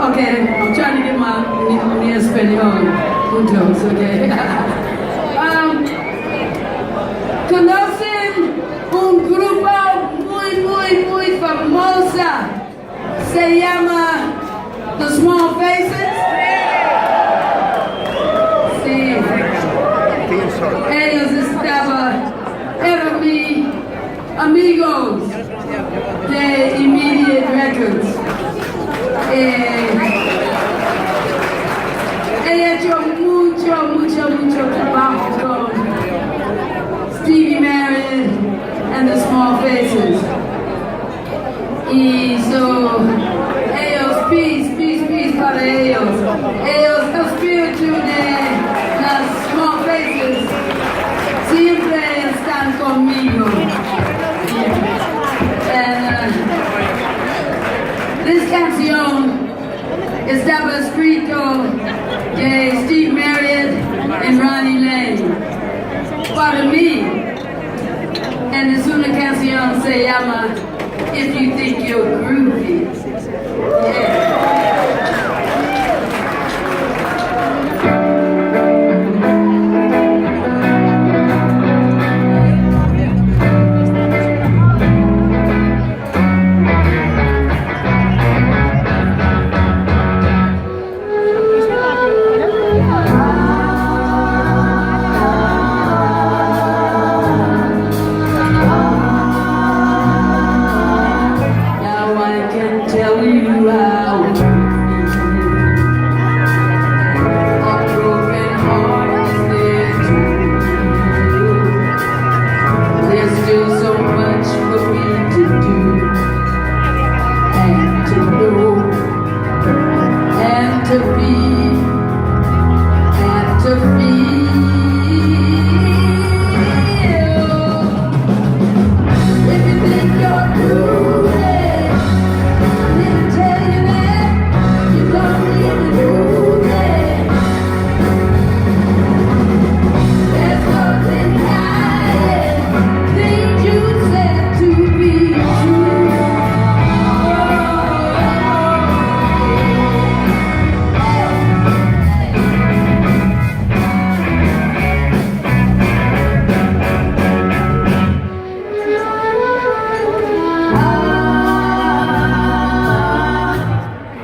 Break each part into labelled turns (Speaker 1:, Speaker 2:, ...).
Speaker 1: Okay, I'm trying to get my mi español juntos, okay. ¿Conocen un grupo muy famosa? Se llama The Small Faces. Sí. Ellos eran mis amigos de Immediate Records. He hecho mucho trabajo con Stevie Marriott and the Small Faces. Y so, ellos, peace para ellos. Ellos, el espíritu de las Small Faces, siempre están conmigo. This canción estaba escrito de Steve Marriott and Ronnie Lane para mí. And es una canción se llama If You Think You're Groovy. Yeah.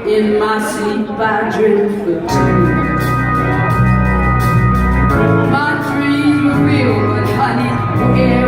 Speaker 1: In my sleep I dream for two. My dreams were real, but honey, yeah.